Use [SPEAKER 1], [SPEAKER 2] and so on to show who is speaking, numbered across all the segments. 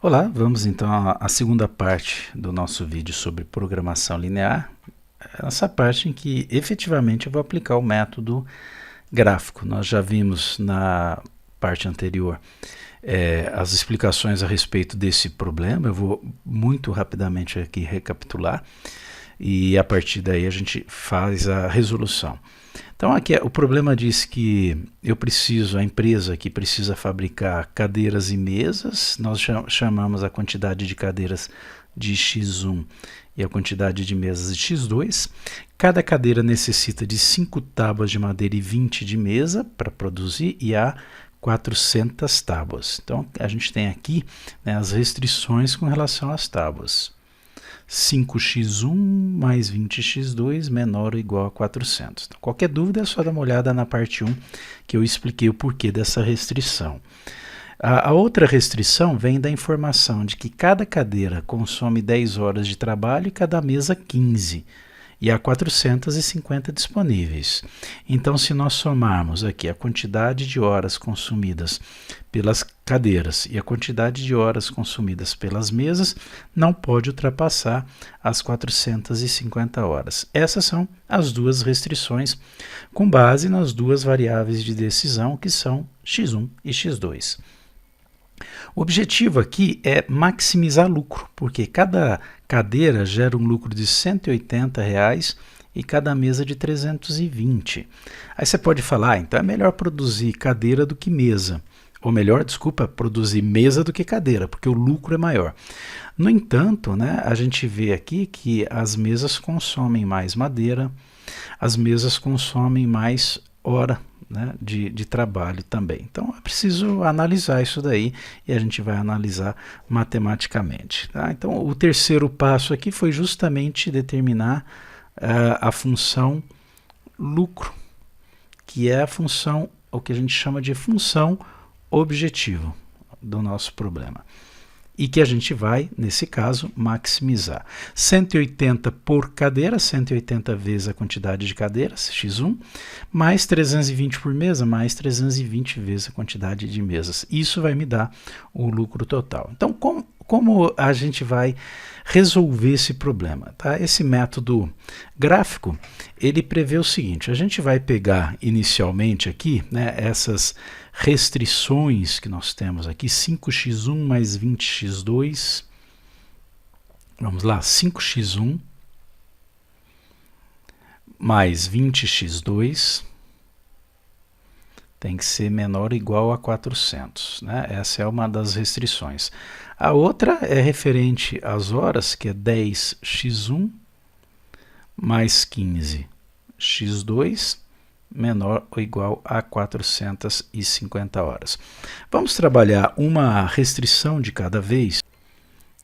[SPEAKER 1] Olá, vamos então à segunda parte do nosso vídeo sobre programação linear. Essa parte em que efetivamente eu vou aplicar o método gráfico. Nós já vimos na parte anterior as explicações a respeito desse problema. Eu vou muito rapidamente aqui recapitular e a partir daí a gente faz a resolução. Então aqui o problema diz que a empresa aqui precisa fabricar cadeiras e mesas. Nós chamamos a quantidade de cadeiras de x1 e a quantidade de mesas de x2. Cada cadeira necessita de 5 tábuas de madeira e 20 de mesa para produzir, e há 400 tábuas. Então a gente tem aqui, né, as restrições com relação às tábuas. 5x1 mais 20x2 menor ou igual a 400. Então, qualquer dúvida é só dar uma olhada na parte 1, que eu expliquei o porquê dessa restrição. A outra restrição vem da informação de que cada cadeira consome 10 horas de trabalho e cada mesa 15. E há 450 disponíveis. Então, se nós somarmos aqui a quantidade de horas consumidas pelas cadeiras e a quantidade de horas consumidas pelas mesas, não pode ultrapassar as 450 horas. Essas são as duas restrições, com base nas duas variáveis de decisão, que são x1 e x2. O objetivo aqui é maximizar lucro, porque cada cadeira gera um lucro de R$ 180 e cada mesa de 320. Aí você pode falar, então é melhor produzir cadeira do que mesa. Ou melhor, desculpa, produzir mesa do que cadeira, porque o lucro é maior. No entanto, né, a gente vê aqui que as mesas consomem mais madeira, as mesas consomem mais hora, né, de trabalho também. Então é preciso analisar isso daí e a gente vai analisar matematicamente. Tá? Então o terceiro passo aqui foi justamente determinar a função lucro, que é a função, o que a gente chama de função objetivo do nosso problema. E que a gente vai, nesse caso, maximizar. 180 por cadeira, 180 vezes a quantidade de cadeiras, x1, mais 320 por mesa, mais 320 vezes a quantidade de mesas. Isso vai me dar o lucro total. Então, como a gente vai resolver esse problema? Tá? Esse método gráfico, ele prevê o seguinte: a gente vai pegar inicialmente aqui, né, essas restrições que nós temos aqui, 5x1 mais 20x2, vamos lá, 5x1 mais 20x2 tem que ser menor ou igual a 400, né? Essa é uma das restrições. A outra é referente às horas, que é 10x1 mais 15x2 menor ou igual a 450 horas. Vamos trabalhar uma restrição de cada vez,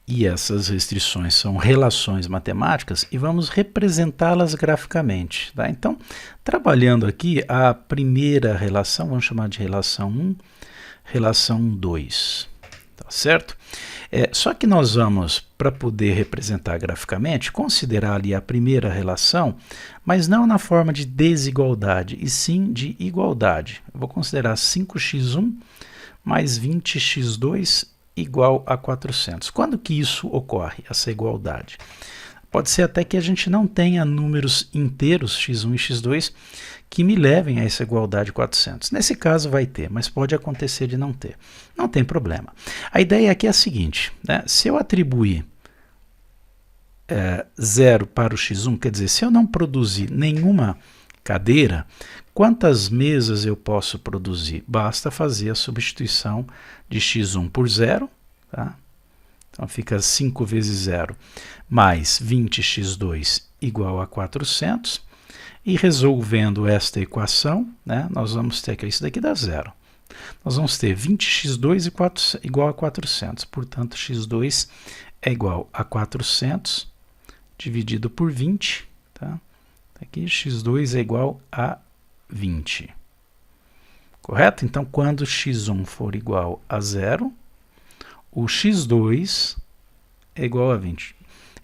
[SPEAKER 1] e essas restrições são relações matemáticas, e vamos representá-las graficamente. Tá? Então, trabalhando aqui a primeira relação, vamos chamar de relação 1, relação 2. Tá certo? Só que nós vamos, para poder representar graficamente, considerar ali a primeira relação, mas não na forma de desigualdade, e sim de igualdade. Eu vou considerar 5x1 mais 20x2 igual a 400. Quando que isso ocorre, essa igualdade? Pode ser até que a gente não tenha números inteiros, x1 e x2, que me levem a essa igualdade de 400. Nesse caso vai ter, mas pode acontecer de não ter. Não tem problema. A ideia aqui é a seguinte, né? Se eu atribuir 0 para o x1, quer dizer, se eu não produzir nenhuma cadeira, quantas mesas eu posso produzir? Basta fazer a substituição de x1 por 0, tá? Então fica 5 vezes 0 mais 20x2 igual a 400. E resolvendo esta equação, né, nós vamos ter que isso daqui dá zero. Nós vamos ter 20x2 igual a 400. Portanto, x2 é igual a 400 dividido por 20. Tá? Aqui x2 é igual a 20. Correto? Então, quando x1 for igual a 0, o x2 é igual a 20.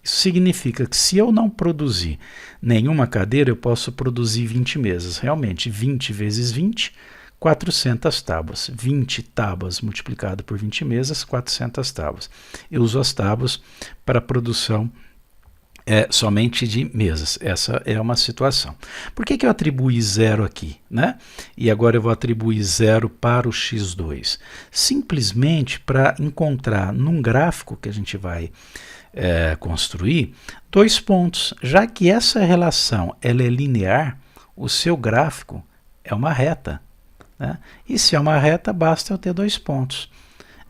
[SPEAKER 1] Isso significa que se eu não produzir nenhuma cadeira, eu posso produzir 20 mesas. Realmente, 20 vezes 20, 400 tábuas. 20 tábuas multiplicado por 20 mesas, 400 tábuas. Eu uso as tábuas para a produção somente de mesas. Essa é uma situação. Por que eu atribuí 0 aqui, né? E agora eu vou atribuir 0 para o x2? Simplesmente para encontrar num gráfico que a gente vai construir 2 pontos. Já que essa relação ela é linear, o seu gráfico é uma reta, né? E se é uma reta, basta eu ter 2 pontos.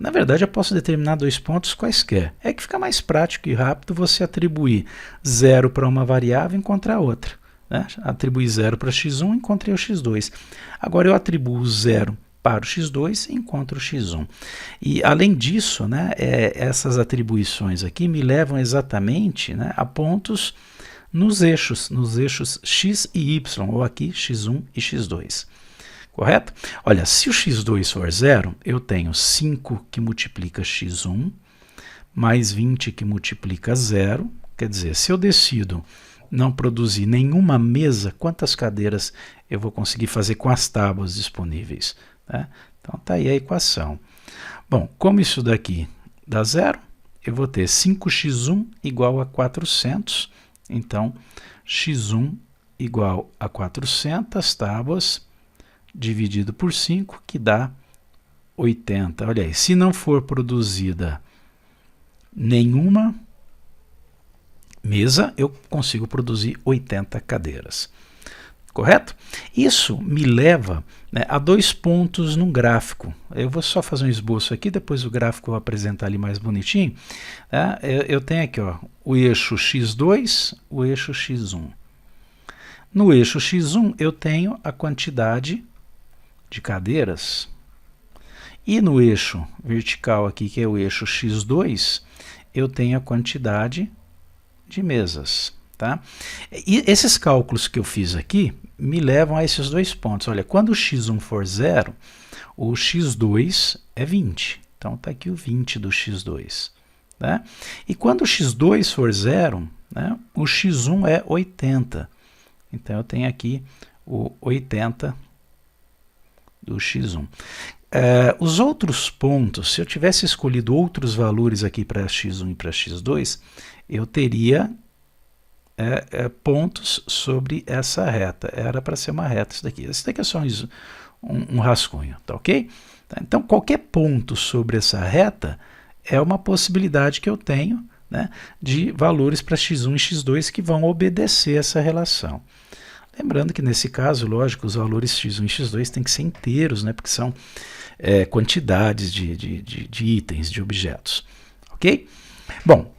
[SPEAKER 1] Na verdade, eu posso determinar 2 pontos quaisquer. É que fica mais prático e rápido você atribuir 0 para uma variável e encontrar outra, né? Atribuir 0 para x1 e encontrei o x2. Agora eu atribuo 0 para o x2 e encontro o x1. E além disso, né, essas atribuições aqui me levam exatamente, né, a pontos nos eixos x e y, ou aqui x1 e x2. Correto? Olha, se o x2 for 0, eu tenho 5 que multiplica x1, mais 20 que multiplica 0. Quer dizer, se eu decido não produzir nenhuma mesa, quantas cadeiras eu vou conseguir fazer com as tábuas disponíveis, né? Então, está aí a equação. Bom, como isso daqui dá 0, eu vou ter 5x1 igual a 400. Então, x1 igual a 400 tábuas, dividido por 5, que dá 80. Olha aí, se não for produzida nenhuma mesa, eu consigo produzir 80 cadeiras. Correto? Isso me leva, né, a 2 pontos no gráfico. Eu vou só fazer um esboço aqui, depois o gráfico eu vou apresentar ali mais bonitinho. Tá? Eu tenho aqui, ó, o eixo x2, o eixo x1. No eixo x1 eu tenho a quantidade de cadeiras, e no eixo vertical aqui, que é o eixo x2, eu tenho a quantidade de mesas, tá? E esses cálculos que eu fiz aqui me levam a esses 2 pontos. Olha, quando o x1 for 0, o x2 é 20. Então, está aqui o 20 do x2. Né? E quando o x2 for 0, né, o x1 é 80. Então, eu tenho aqui o 80 do x1. Os outros pontos, se eu tivesse escolhido outros valores aqui para x1 e para x2, eu teria pontos sobre essa reta. Era para ser uma reta isso daqui. Esse daqui é só um rascunho, tá ok? Então, qualquer ponto sobre essa reta é uma possibilidade que eu tenho, né, de valores para x1 e x2 que vão obedecer essa relação. Lembrando que nesse caso, lógico, os valores x1 e x2 têm que ser inteiros, né, porque são quantidades de itens, de objetos. Ok? Bom,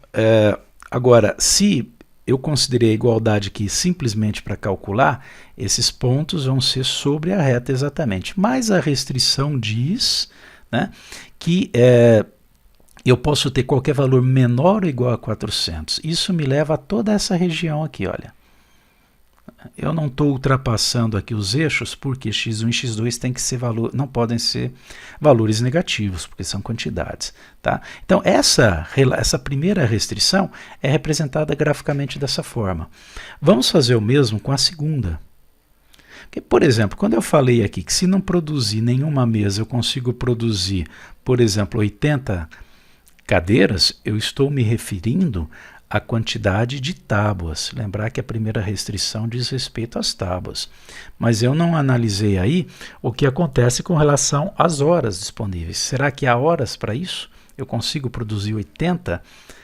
[SPEAKER 1] agora, se eu considerei a igualdade aqui simplesmente para calcular, esses pontos vão ser sobre a reta exatamente. Mas a restrição diz, né, que eu posso ter qualquer valor menor ou igual a 400. Isso me leva a toda essa região aqui, olha. Eu não estou ultrapassando aqui os eixos porque x1 e x2 tem que ser não podem ser valores negativos, porque são quantidades. Tá? Então, essa primeira restrição é representada graficamente dessa forma. Vamos fazer o mesmo com a segunda. Porque, por exemplo, quando eu falei aqui que se não produzir nenhuma mesa eu consigo produzir, por exemplo, 80 cadeiras, eu estou me referindo a quantidade de tábuas. Lembrar que a primeira restrição diz respeito às tábuas. Mas eu não analisei aí o que acontece com relação às horas disponíveis. Será que há horas para isso? Eu consigo produzir 80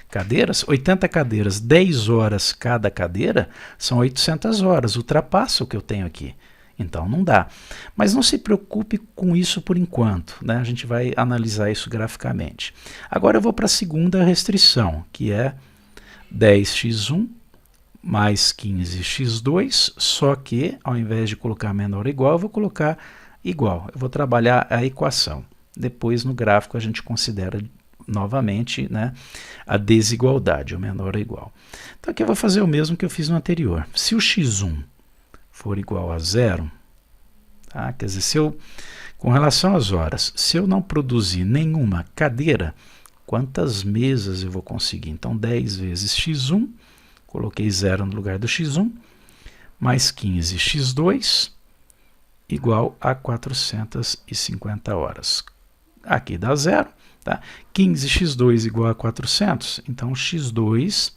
[SPEAKER 1] cadeiras? 80 cadeiras, 10 horas cada cadeira, são 800 horas. Ultrapassa o que eu tenho aqui. Então não dá. Mas não se preocupe com isso por enquanto, né? A gente vai analisar isso graficamente. Agora eu vou para a segunda restrição, que é 10x1 mais 15x2, só que ao invés de colocar menor ou igual, eu vou colocar igual. Eu vou trabalhar a equação. Depois no gráfico a gente considera novamente, né, a desigualdade, o menor ou igual. Então aqui eu vou fazer o mesmo que eu fiz no anterior. Se o x1 for igual a 0, tá? Quer dizer, com relação às horas, se eu não produzir nenhuma cadeira, quantas mesas eu vou conseguir? Então, 10 vezes x1, coloquei 0 no lugar do x1, mais 15x2, igual a 450 horas. Aqui dá zero, tá? 15x2 igual a 400, então x2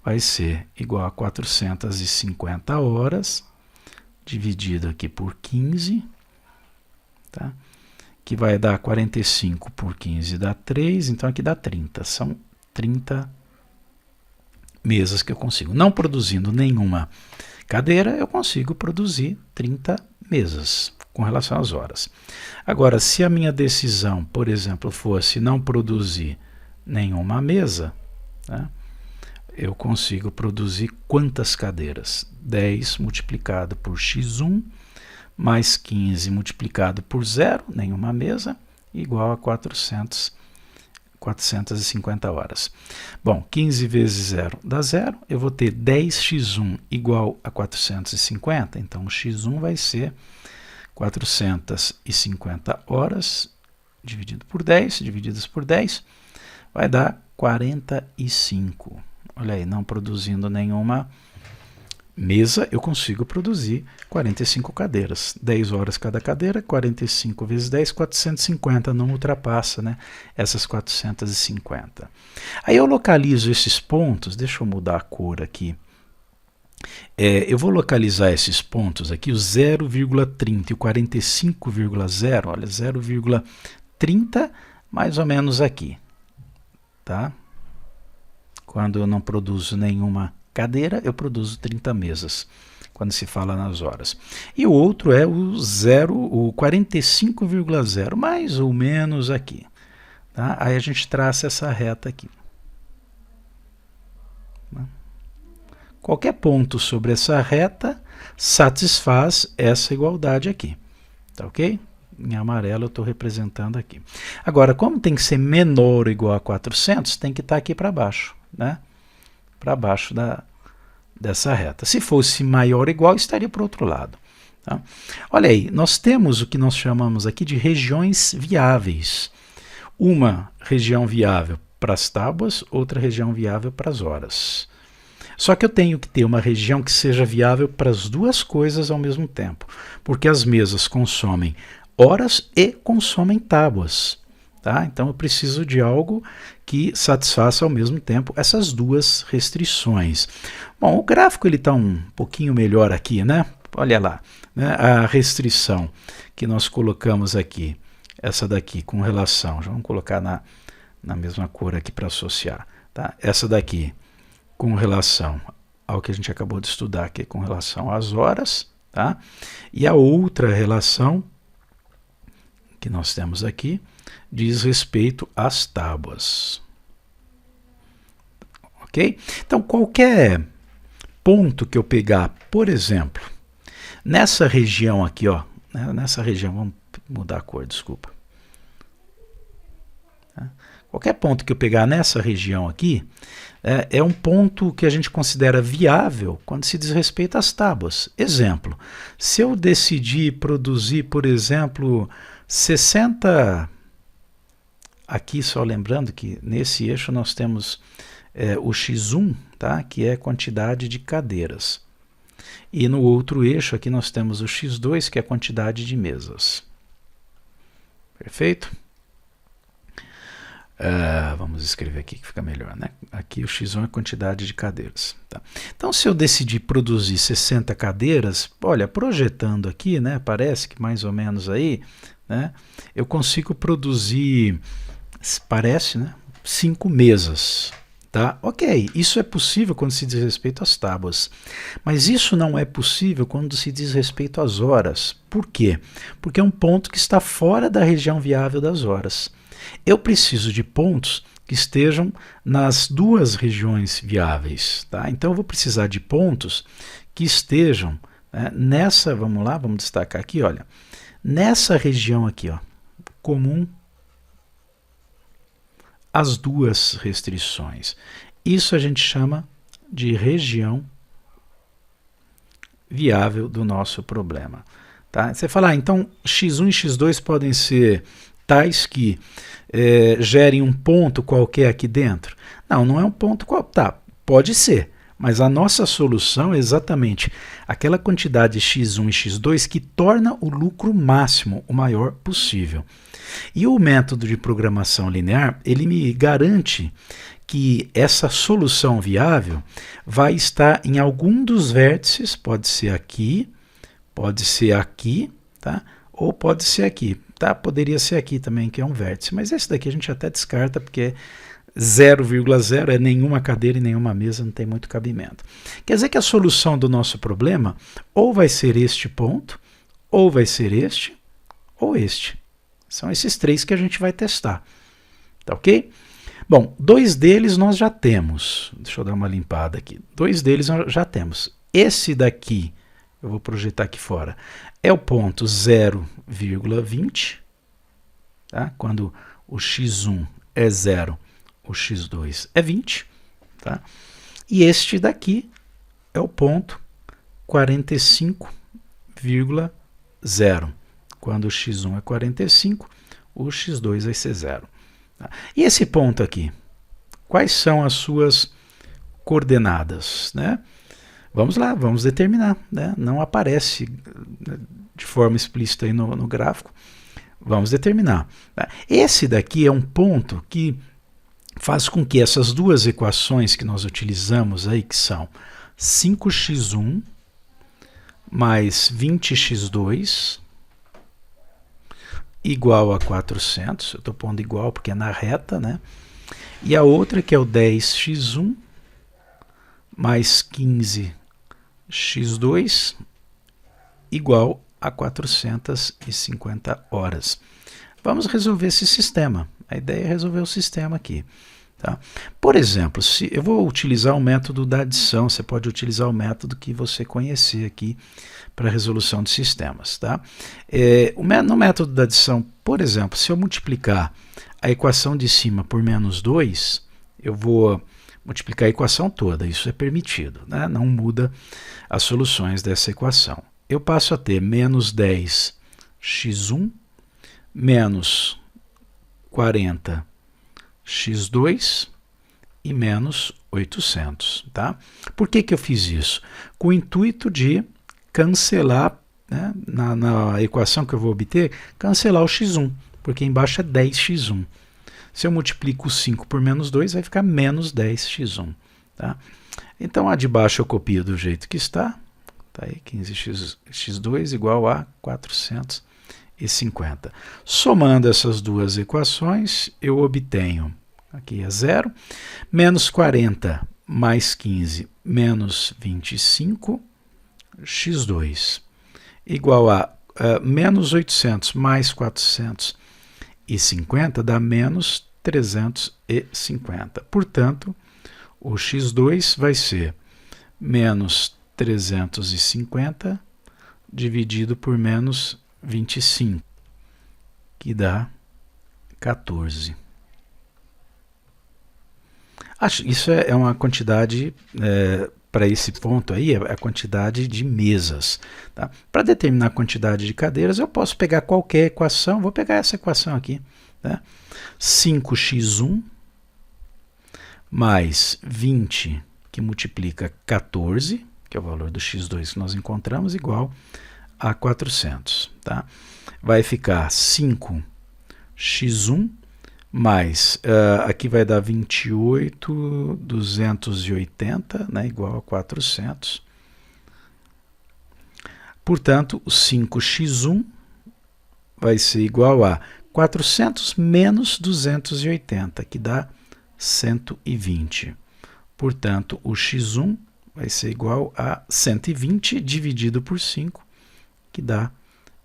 [SPEAKER 1] vai ser igual a 450 horas, dividido aqui por 15, tá? Que vai dar 45 por 15 dá 3, então aqui dá 30. São 30 mesas que eu consigo. Não produzindo nenhuma cadeira, eu consigo produzir 30 mesas com relação às horas. Agora, se a minha decisão, por exemplo, fosse não produzir nenhuma mesa, né, eu consigo produzir quantas cadeiras? 10 multiplicado por x1 mais 15 multiplicado por 0, nenhuma mesa, igual a 450 horas. Bom, 15 vezes 0 dá 0, eu vou ter 10x1 igual a 450, então x1 vai ser 450 horas, dividido por 10, divididas por 10, vai dar 45. Olha aí, não produzindo nenhuma mesa, eu consigo produzir 45 cadeiras. 10 horas cada cadeira, 45 vezes 10, 450, não ultrapassa, né, essas 450. Aí eu localizo esses pontos, deixa eu mudar a cor aqui. Eu vou localizar esses pontos aqui, o 0,30 e o 45,0, olha, 0,30 mais ou menos aqui, tá? Quando eu não produzo nenhuma cadeira, eu produzo 30 mesas, quando se fala nas horas. E o outro é o 45,0, mais ou menos aqui, tá? Aí a gente traça essa reta aqui. Qualquer ponto sobre essa reta satisfaz essa igualdade aqui, tá ok? Em amarelo eu estou representando aqui. Agora, como tem que ser menor ou igual a 400, tem que estar aqui para baixo, né? Para baixo dessa reta. Se fosse maior ou igual, estaria para o outro lado. Tá? Olha aí, nós temos o que nós chamamos aqui de regiões viáveis. Uma região viável para as tábuas, outra região viável para as horas. Só que eu tenho que ter uma região que seja viável para as duas coisas ao mesmo tempo, porque as mesas consomem horas e consomem tábuas. Tá? Então eu preciso de algo que satisfaça ao mesmo tempo essas duas restrições. Bom, o gráfico está um pouquinho melhor aqui, né? Olha lá, né? A restrição que nós colocamos aqui, essa daqui com relação, já vamos colocar na mesma cor aqui para associar. Tá? Essa daqui com relação ao que a gente acabou de estudar, que é com relação às horas, tá? E a outra relação que nós temos aqui diz respeito às tábuas. Ok? Então, qualquer ponto que eu pegar, por exemplo, nessa região aqui, ó, nessa região, vamos mudar a cor, desculpa. Tá? Qualquer ponto que eu pegar nessa região aqui, é um ponto que a gente considera viável quando se diz respeito às tábuas. Exemplo, se eu decidir produzir, por exemplo, 60... Aqui só lembrando que nesse eixo nós temos o x1, tá? Que é a quantidade de cadeiras. E no outro eixo aqui nós temos o x2, que é a quantidade de mesas. Perfeito? Vamos escrever aqui que fica melhor, né? Aqui o x1 é a quantidade de cadeiras. Tá? Então, se eu decidir produzir 60 cadeiras, olha, projetando aqui, né? Parece que mais ou menos aí, né? Eu consigo produzir, parece, né? 5 mesas. Tá? Ok, isso é possível quando se diz respeito às tábuas, mas isso não é possível quando se diz respeito às horas. Por quê? Porque é um ponto que está fora da região viável das horas. Eu preciso de pontos que estejam nas duas regiões viáveis. Tá? Então eu vou precisar de pontos que estejam nessa, vamos lá, vamos destacar aqui, olha, nessa região aqui, ó, comum as duas restrições. Isso a gente chama de região viável do nosso problema. Tá? Você fala, então x1 e x2 podem ser tais que gerem um ponto qualquer aqui dentro? Não, não é um ponto qualquer. Tá, pode ser, mas a nossa solução é exatamente aquela quantidade x1 e x2 que torna o lucro máximo o maior possível. E o método de programação linear, ele me garante que essa solução viável vai estar em algum dos vértices, pode ser aqui, tá? Ou pode ser aqui, tá? Poderia ser aqui também, que é um vértice, mas esse daqui a gente até descarta, porque 0,0 é nenhuma cadeira e nenhuma mesa, não tem muito cabimento. Quer dizer que a solução do nosso problema ou vai ser este ponto, ou vai ser este, ou este. São esses três que a gente vai testar, tá ok? Bom, dois deles nós já temos. Deixa eu dar uma limpada aqui. Dois deles nós já temos. Esse daqui, eu vou projetar aqui fora, é o ponto 0,20. Tá? Quando o x1 é 0, o x2 é 20. Tá? E este daqui é o ponto 45,0. Quando o x1 é 45, o x2 vai ser 0. E esse ponto aqui, quais são as suas coordenadas, né? Vamos lá, vamos determinar, né? Não aparece de forma explícita aí no gráfico. Vamos determinar. Esse daqui é um ponto que faz com que essas duas equações que nós utilizamos aí, que são 5x1 mais 20x2 igual a 400, eu estou pondo igual porque é na reta, né? E a outra que é o 10x1 mais 15x2 igual a 450 horas. Vamos resolver esse sistema. A ideia é resolver o sistema aqui. Tá? Por exemplo, se eu vou utilizar o método da adição, você pode utilizar o método que você conhecer aqui para resolução de sistemas. Tá? No método da adição, por exemplo, se eu multiplicar a equação de cima por menos 2, eu vou multiplicar a equação toda, isso é permitido, né? Não muda as soluções dessa equação. Eu passo a ter menos 10x1 menos 40x2 e menos 800. Tá? Por que eu fiz isso? Com o intuito de cancelar, né, na equação que eu vou obter, cancelar o x1, porque embaixo é 10x1. Se eu multiplico o 5 por menos 2, vai ficar menos 10x1. Tá? Então a de baixo eu copio do jeito que está. Tá aí, 15x2 igual a 450. Somando essas duas equações, eu obtenho, aqui é 0, menos 40 mais 15 menos 25, x2, igual a menos 800 mais 450 dá menos 350. Portanto, o x2 vai ser menos 350 dividido por menos 25, que dá 14. Isso é uma quantidade, para esse ponto aí, é a quantidade de mesas. Tá? Para determinar a quantidade de cadeiras, eu posso pegar qualquer equação, vou pegar essa equação aqui. Tá? 5x1 mais 20, que multiplica 14, que é o valor do x2 que nós encontramos, igual a 400. Tá? Vai ficar 5x1 mais, aqui vai dar 28.280, né, igual a 400. Portanto, o 5x1 vai ser igual a 400 menos 280, que dá 120. Portanto, o x1 vai ser igual a 120 dividido por 5, que dá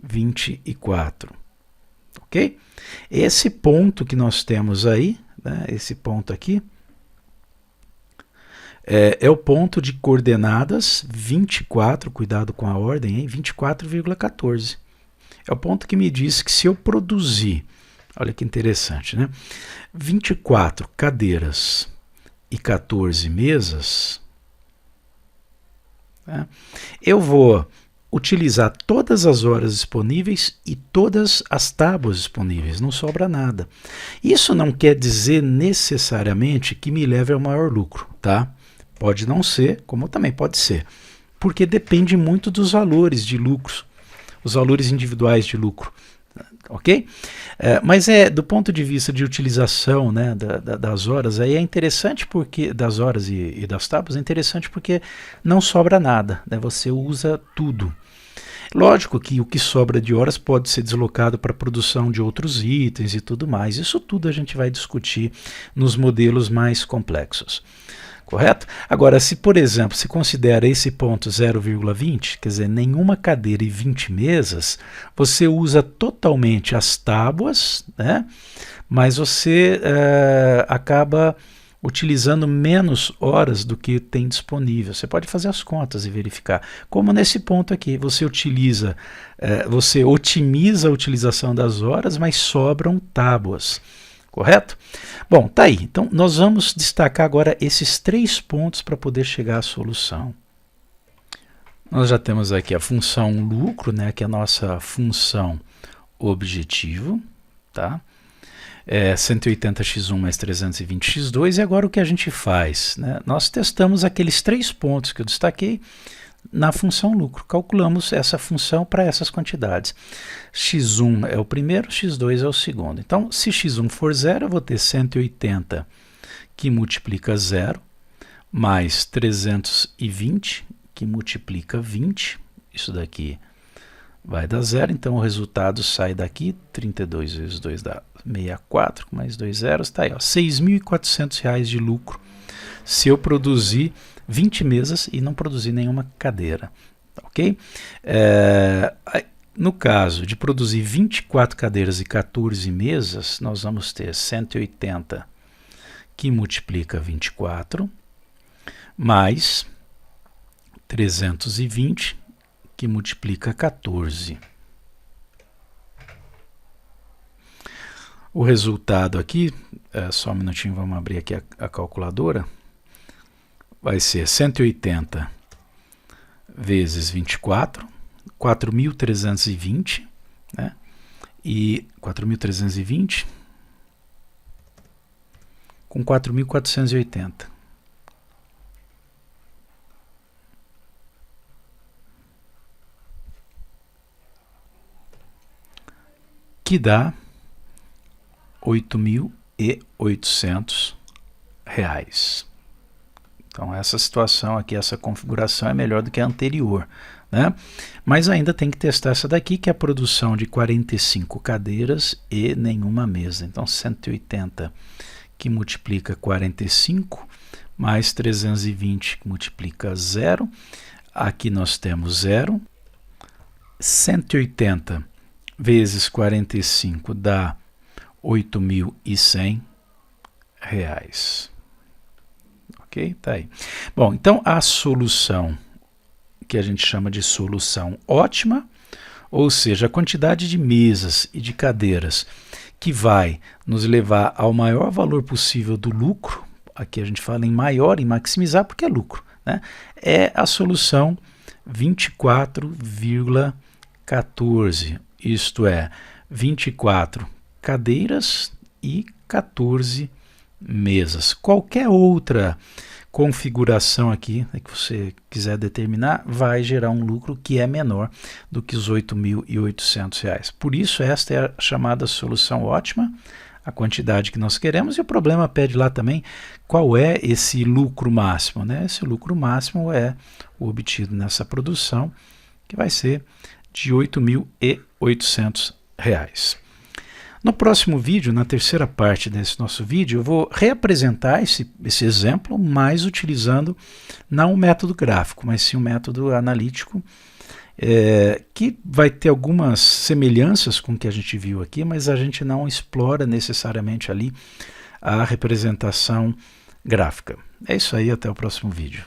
[SPEAKER 1] 24. Ok? Esse ponto que nós temos aí, né, esse ponto aqui, é o ponto de coordenadas 24, cuidado com a ordem, hein, 24,14. É o ponto que me diz que se eu produzir, olha que interessante, né, 24 cadeiras e 14 mesas, né, eu vou utilizar todas as horas disponíveis e todas as tábuas disponíveis, não sobra nada. Isso não quer dizer necessariamente que me leve ao maior lucro, tá? Pode não ser, como também pode ser, porque depende muito dos valores de lucros, os valores individuais de lucro. Ok? Mas do ponto de vista de utilização, né, das horas, aí é interessante porque, das horas e das tábuas, é interessante porque não sobra nada, né, você usa tudo. Lógico que o que sobra de horas pode ser deslocado para a produção de outros itens e tudo mais. Isso tudo a gente vai discutir nos modelos mais complexos. Correto? Agora, se por exemplo, se considera esse ponto 0,20, quer dizer, nenhuma cadeira e 20 mesas, você usa totalmente as tábuas, né? Mas você acaba utilizando menos horas do que tem disponível. Você pode fazer as contas e verificar. Como nesse ponto aqui, você você otimiza a utilização das horas, mas sobram tábuas. Correto? Bom, tá aí. Então, nós vamos destacar agora esses 3 pontos para poder chegar à solução. Nós já temos aqui a função lucro, né, que é a nossa função objetivo, tá? 180x1 mais 320x2, e agora o que a gente faz, né? Nós testamos aqueles 3 pontos que eu destaquei na função lucro, calculamos essa função para essas quantidades. x1 é o primeiro, x2 é o segundo. Então, se x1 for 0, eu vou ter 180 que multiplica 0, mais 320 que multiplica 20. Isso daqui vai dar 0, então o resultado sai daqui, 32 vezes 2 dá 64, mais 2 zeros, está aí, R$ 6.400 de lucro, se eu produzir 20 mesas e não produzir nenhuma cadeira, ok? No caso de produzir 24 cadeiras e 14 mesas, nós vamos ter 180 que multiplica 24, mais 320 que multiplica 14. O resultado aqui, só um minutinho, vamos abrir aqui a calculadora, vai ser 180 vezes 24, 4.320, né? E 4.320 com 4.480. Que dá R$ 8.800. Então essa situação aqui, essa configuração é melhor do que a anterior, né? Mas ainda tem que testar essa daqui, que é a produção de 45 cadeiras e nenhuma mesa. Então 180 que multiplica 45, mais 320 que multiplica 0. Aqui nós temos 0. 180 vezes 45 dá R$ 8.100. Ok? Tá aí. Bom, então a solução que a gente chama de solução ótima, ou seja, a quantidade de mesas e de cadeiras que vai nos levar ao maior valor possível do lucro, aqui a gente fala em maior, em maximizar, porque é lucro, né? É a solução 24,14, isto é, 24 cadeiras e 14 mesas. Qualquer outra configuração aqui que você quiser determinar vai gerar um lucro que é menor do que os R$ 8.800. Por isso esta é a chamada solução ótima, a quantidade que nós queremos, e o problema pede lá também qual é esse lucro máximo, né? Esse lucro máximo é o obtido nessa produção, que vai ser de R$ 8.800. No próximo vídeo, na terceira parte desse nosso vídeo, eu vou reapresentar esse exemplo, mas utilizando não um método gráfico, mas sim um método analítico, que vai ter algumas semelhanças com o que a gente viu aqui, mas a gente não explora necessariamente ali a representação gráfica. É isso aí, até o próximo vídeo.